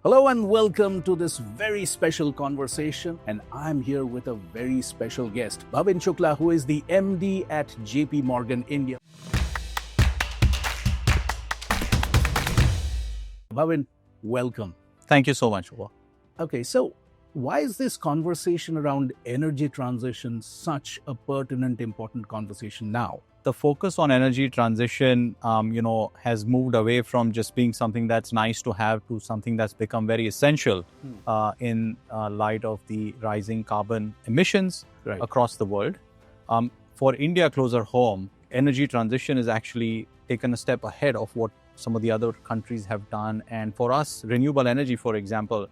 Hello and welcome to this very special conversation. And I'm here with a very special guest, Bhavin Shukla, who is the MD at JP Morgan India. Bhavin, welcome. Thank you so much. Okay, so why is this conversation around energy transition such a pertinent, important conversation now? The focus on energy transition, has moved away from just being something that's nice to have to something that's become very essential in light of the rising carbon emissions across the world. For India, closer home, energy transition is actually taken a step ahead of what some of the other countries have done. And for us, renewable energy, for example,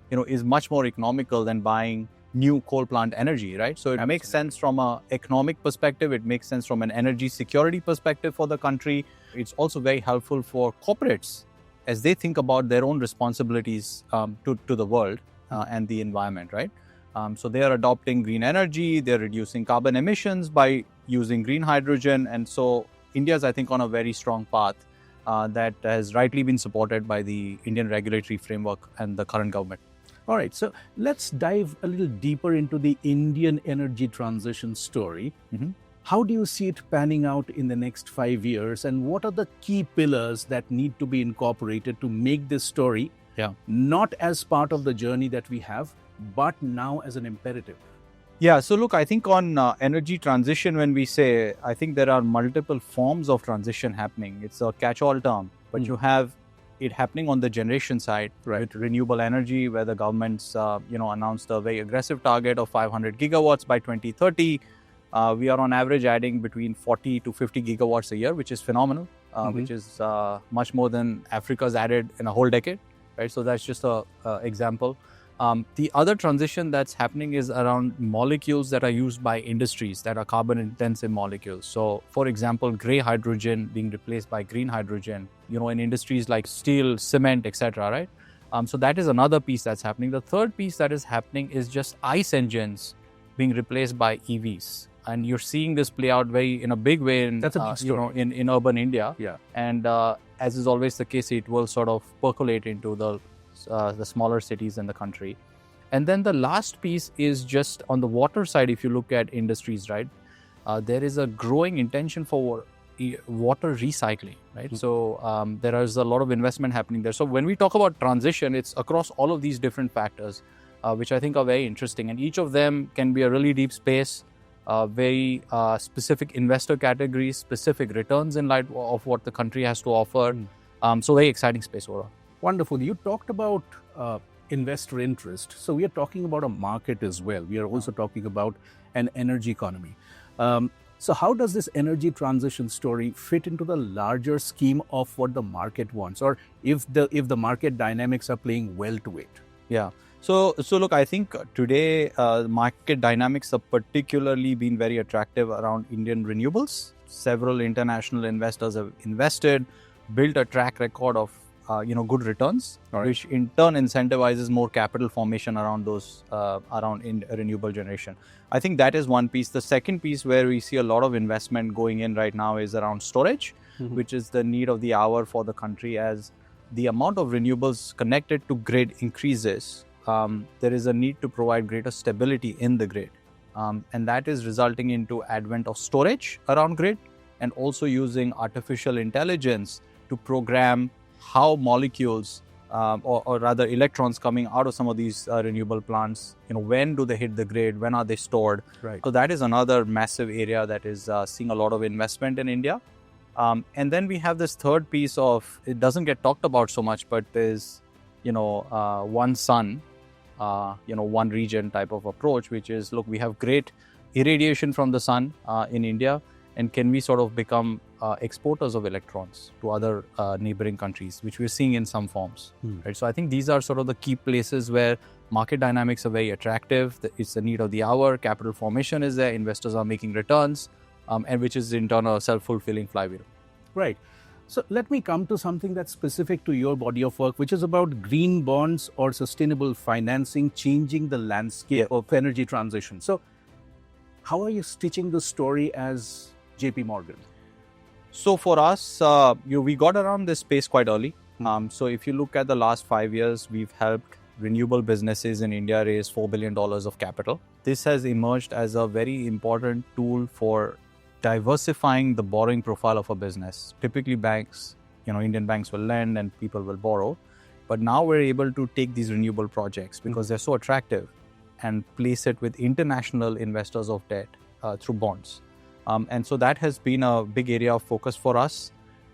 is much more economical than buying new coal plant energy, right? So it makes sense from an economic perspective. It makes sense from an energy security perspective for the country. It's also very helpful for corporates as they think about their own responsibilities to the world and the environment, right? So they are adopting green energy. They're reducing carbon emissions by using green hydrogen. And so India is, I think, on a very strong path that has rightly been supported by the Indian regulatory framework and the current government. All right, so let's dive a little deeper into the Indian energy transition story. Mm-hmm. How do you see it panning out in the next 5 years, and what are the key pillars that need to be incorporated to make this story not as part of the journey that we have, but now as an imperative? Yeah, so look, I think on energy transition, when we say, I think there are multiple forms of transition happening. It's a catch-all term, but you have it happening on the generation side with renewable energy, where the government's announced a very aggressive target of 500 gigawatts by 2030. We are on average adding between 40 to 50 gigawatts a year, which is phenomenal, which is much more than Africa's added in a whole decade, right? So that's just a example. The other transition that's happening is around molecules that are used by industries that are carbon intensive molecules. So for example, gray hydrogen being replaced by green hydrogen, in industries like steel, cement, etc. right? So that is another piece that's happening. The third piece that is happening is just ICE engines being replaced by EVs. And you're seeing this play out in a big way in, in urban India. Yeah. And as is always the case, it will sort of percolate into the smaller cities in the country. And then the last piece is just on the water side. If you look at industries, right, there is a growing intention for water recycling, right? So there is a lot of investment happening there. So when we talk about transition, it's across all of these different factors, which I think are very interesting. And each of them can be a really deep space, very specific investor categories, specific returns in light of what the country has to offer. So very exciting space overall. Wonderful. You talked about investor interest. So we are talking about a market as well. We are also talking about an energy economy. So how does this energy transition story fit into the larger scheme of what the market wants, or if the market dynamics are playing well to it? Yeah. So look, I think today market dynamics have particularly been very attractive around Indian renewables. Several international investors have invested, built a track record of good returns, which in turn incentivizes more capital formation around those in renewable generation. I think that is one piece. The second piece where we see a lot of investment going in right now is around storage, which is the need of the hour for the country. As the amount of renewables connected to grid increases, there is a need to provide greater stability in the grid, and that is resulting into advent of storage around grid, and also using artificial intelligence to program how molecules or rather electrons coming out of some of these renewable plants, when do they hit the grid, when are they stored? Right. So that is another massive area that is seeing a lot of investment in India. And then we have this third piece of, it doesn't get talked about so much, but there's, one sun, one region type of approach, which is, look, we have great irradiation from the sun in India. And can we sort of become exporters of electrons to other neighboring countries, which we're seeing in some forms, right? So I think these are sort of the key places where market dynamics are very attractive. It's the need of the hour, capital formation is there, investors are making returns, and which is in turn a self-fulfilling flywheel. Right. So let me come to something that's specific to your body of work, which is about green bonds or sustainable financing changing the landscape of energy transition. So how are you stitching the story as JP Morgan? So for us, we got around this space quite early. So if you look at the last 5 years, we've helped renewable businesses in India raise $4 billion of capital. This has emerged as a very important tool for diversifying the borrowing profile of a business. Typically banks, Indian banks will lend and people will borrow. But now we're able to take these renewable projects because they're so attractive and place it with international investors of debt through bonds. And so that has been a big area of focus for us.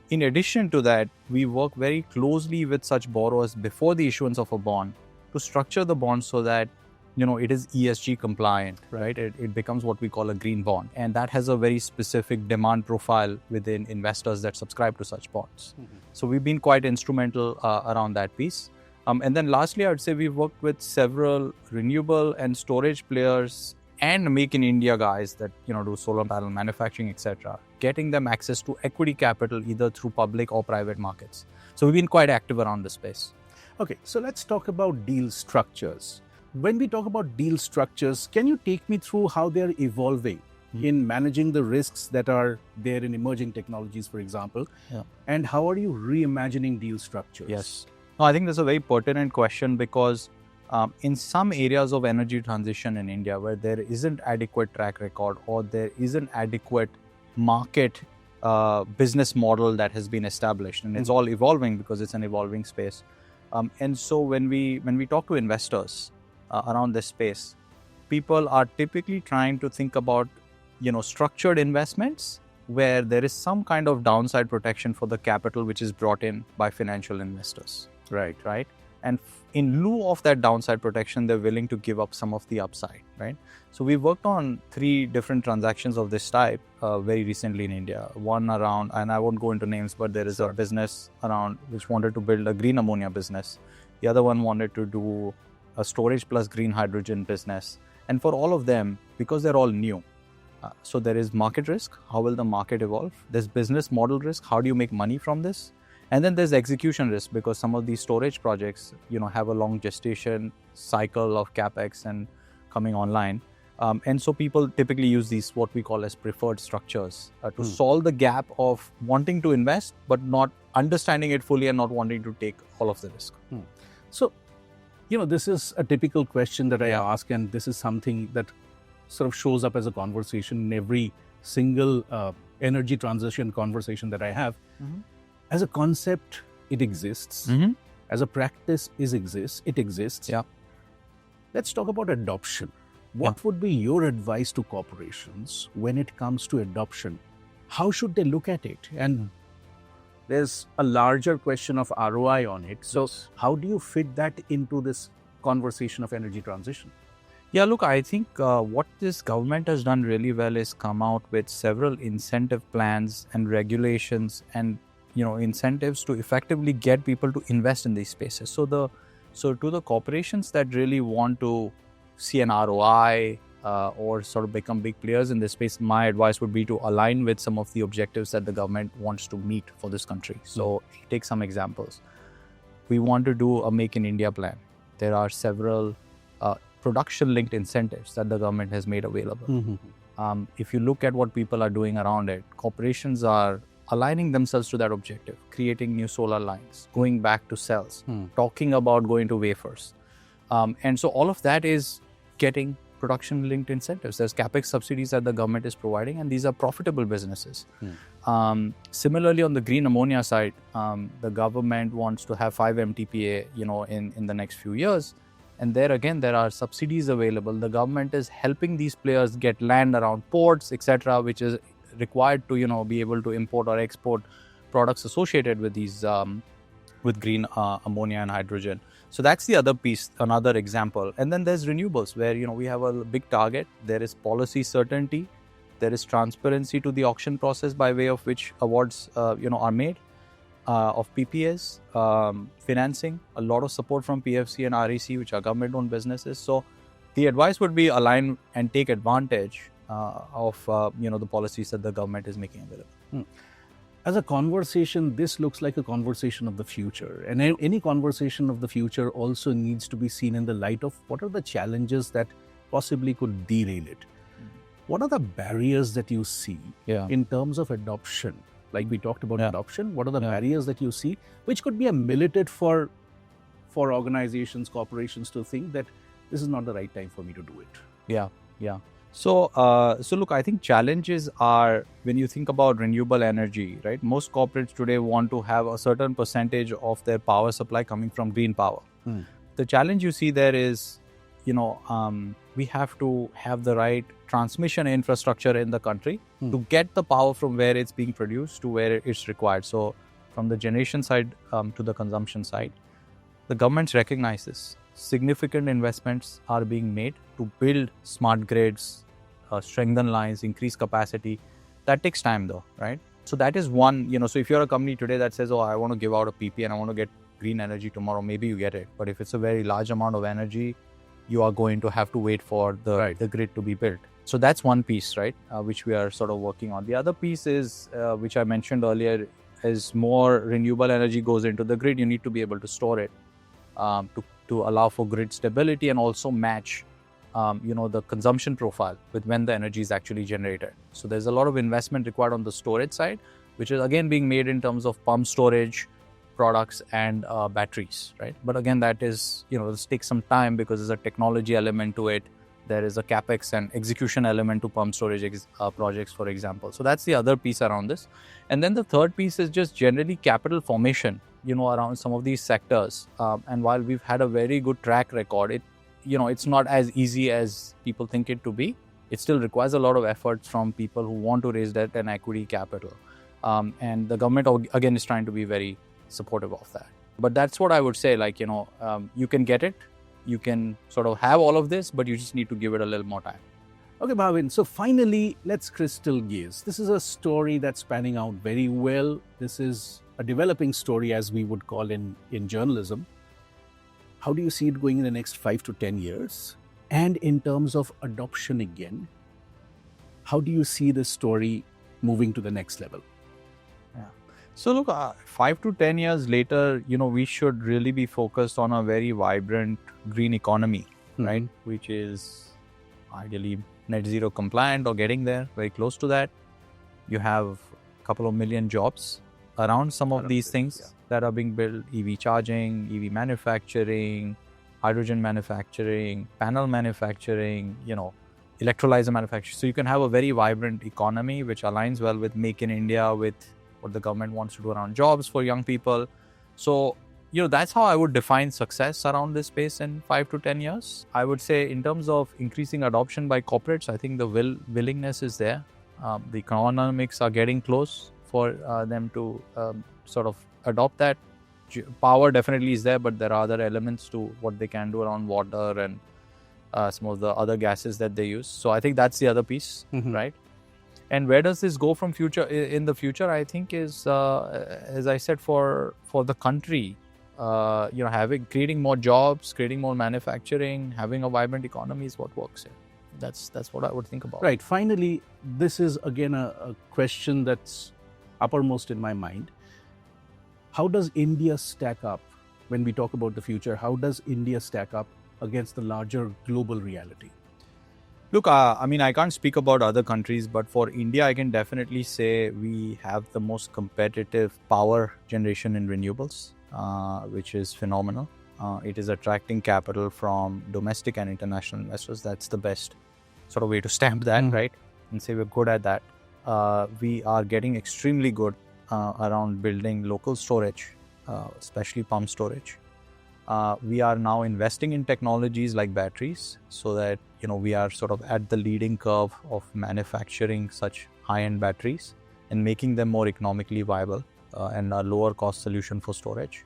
In addition to that, we work very closely with such borrowers before the issuance of a bond to structure the bond so that it is ESG compliant, right? It becomes what we call a green bond. And that has a very specific demand profile within investors that subscribe to such bonds. So we've been quite instrumental around that piece. And then lastly, I would say we've worked with several renewable and storage players and Make in India guys that do solar panel manufacturing, etc., getting them access to equity capital either through public or private markets. So we've been quite active around this space. Okay, so let's talk about deal structures. When we talk about deal structures, can you take me through how they're evolving in managing the risks that are there in emerging technologies, for example? Yeah. And how are you reimagining deal structures? Yes. No, I think that's a very pertinent question because in some areas of energy transition in India where there isn't adequate track record or there isn't adequate market business model that has been established, and it's all evolving because it's an evolving space. And so when we talk to investors around this space, people are typically trying to think about structured investments where there is some kind of downside protection for the capital which is brought in by financial investors. Right. And in lieu of that downside protection, they're willing to give up some of the upside, right? So we worked on 3 different transactions of this type very recently in India. One around, and I won't go into names, but there is a business around which wanted to build a green ammonia business. The other one wanted to do a storage plus green hydrogen business. And for all of them, because they're all new, so there is market risk. How will the market evolve? There's business model risk. How do you make money from this? And then there's execution risk because some of these storage projects, have a long gestation cycle of capex and coming online. And so people typically use these what we call as preferred structures to solve the gap of wanting to invest but not understanding it fully and not wanting to take all of the risk. So, this is a typical question that I ask, and this is something that sort of shows up as a conversation in every single energy transition conversation that I have. As a concept, it exists. As a practice, it exists. Yeah. Let's talk about adoption. What would be your advice to corporations when it comes to adoption? How should they look at it? And there's a larger question of ROI on it. So how do you fit that into this conversation of energy transition? Yeah, look, I think what this government has done really well is come out with several incentive plans and regulations and incentives to effectively get people to invest in these spaces. So to the corporations that really want to see an ROI or sort of become big players in this space, my advice would be to align with some of the objectives that the government wants to meet for this country. So take some examples. We want to do a Make in India plan. There are several production-linked incentives that the government has made available. If you look at what people are doing around it, corporations are aligning themselves to that objective, creating new solar lines, going back to cells, talking about going to wafers. And so all of that is getting production-linked incentives. There's capex subsidies that the government is providing, and these are profitable businesses. Similarly, on the green ammonia side, the government wants to have 5 MTPA, in the next few years. And there again, there are subsidies available. The government is helping these players get land around ports, etc., which is required to be able to import or export products associated with these with green ammonia and hydrogen. So that's the other piece, another example. And then there's renewables where we have a big target. There is policy certainty, there is transparency to the auction process by way of which awards are made of PPAs, financing, a lot of support from PFC and REC, which are government-owned businesses. So the advice would be align and take advantage of the policies that the government is making available. As a conversation, this looks like a conversation of the future. And any conversation of the future also needs to be seen in the light of what are the challenges that possibly could derail it. What are the barriers that you see in terms of adoption like we talked about Yeah. adoption, what are the Yeah. barriers that you see, which could be a militant for organizations, corporations to think that this is not the right time for me to do it? Yeah. So, so look, I think challenges are when you think about renewable energy, right? Most corporates today want to have a certain percentage of their power supply coming from green power. Hmm. The challenge you see there is, we have to have the right transmission infrastructure in the country to get the power from where it's being produced to where it's required. So, from the generation side to the consumption side, the governments recognize this. Significant investments are being made to build smart grids, strengthen lines, increase capacity. That takes time though, right? So that is one, so if you're a company today that says, oh, I want to give out a PP and I want to get green energy tomorrow, maybe you get it. But if it's a very large amount of energy, you are going to have to wait for the grid to be built. So that's one piece, right, which we are sort of working on. The other piece is, which I mentioned earlier, as more renewable energy goes into the grid, you need to be able to store it to allow for grid stability and also match, the consumption profile with when the energy is actually generated. So there's a lot of investment required on the storage side, which is again being made in terms of pump storage products and batteries, right? But again, that is, this takes some time because there's a technology element to it. There is a capex and execution element to pump storage projects, for example. So that's the other piece around this. And then the third piece is just generally capital formation, around some of these sectors. And while we've had a very good track record, it's not as easy as people think it to be. It still requires a lot of efforts from people who want to raise debt and equity capital. And the government, again, is trying to be very supportive of that. But that's what I would say, you can get it. You can sort of have all of this, but you just need to give it a little more time. Okay, Bhavin. So finally, let's crystal gaze. This is a story that's panning out very well. This is a developing story, as we would call in journalism. How do you see it going in the next 5 to 10 years? And in terms of adoption again, how do you see this story moving to the next level? So look, 5 to 10 years later, we should really be focused on a very vibrant green economy, right? Which is ideally net zero compliant or getting there, very close to that. You have a couple of million jobs around some of these things that are being built: EV charging, EV manufacturing, hydrogen manufacturing, panel manufacturing, electrolyzer manufacturing. So you can have a very vibrant economy which aligns well with Make in India, with what the government wants to do around jobs for young people. So, that's how I would define success around this space in 5 to 10 years. I would say in terms of increasing adoption by corporates, I think the willingness is there. The economics are getting close for them to sort of adopt that. Power definitely is there, but there are other elements to what they can do around water and some of the other gases that they use. So I think that's the other piece, right? And where does this go from in the future? I think is, as I said, for the country, creating more jobs, creating more manufacturing, having a vibrant economy is what works here. That's what I would think about. Right. Finally, this is again a question that's uppermost in my mind. How does India stack up when we talk about the future? How does India stack up against the larger global reality? Look, I can't speak about other countries, but for India, I can definitely say we have the most competitive power generation in renewables, which is phenomenal. It is attracting capital from domestic and international investors. That's the best sort of way to stamp that, right? And say we're good at that. We are getting extremely good around building local storage, especially pump storage. We are now investing in technologies like batteries so that, we are sort of at the leading curve of manufacturing such high-end batteries and making them more economically viable and a lower cost solution for storage.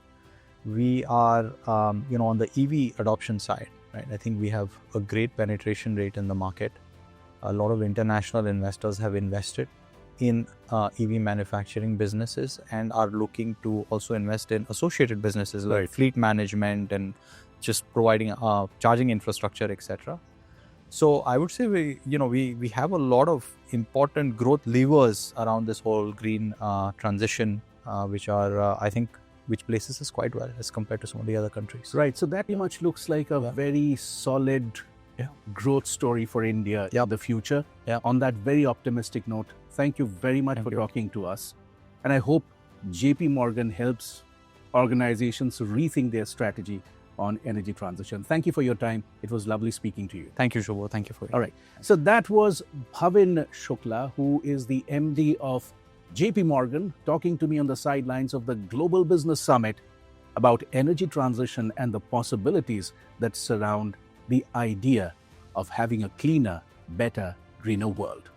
We are, on the EV adoption side, right? I think we have a great penetration rate in the market. A lot of international investors have invested in EV manufacturing businesses and are looking to also invest in associated businesses like fleet management and just providing charging infrastructure, etc. So I would say we have a lot of important growth levers around this whole green transition, which are which places us quite well as compared to some of the other countries. Right. So that pretty much looks like a very solid growth story for India in the future. On that very optimistic note, thank you very much for talking to us. And I hope JP Morgan helps organizations rethink their strategy on energy transition. Thank you for your time. It was lovely speaking to you. Thank you, Shubho. Thank you for it. All right. So that was Bhavin Shukla, who is the MD of JP Morgan, talking to me on the sidelines of the Global Business Summit about energy transition and the possibilities that surround the idea of having a cleaner, better, greener world.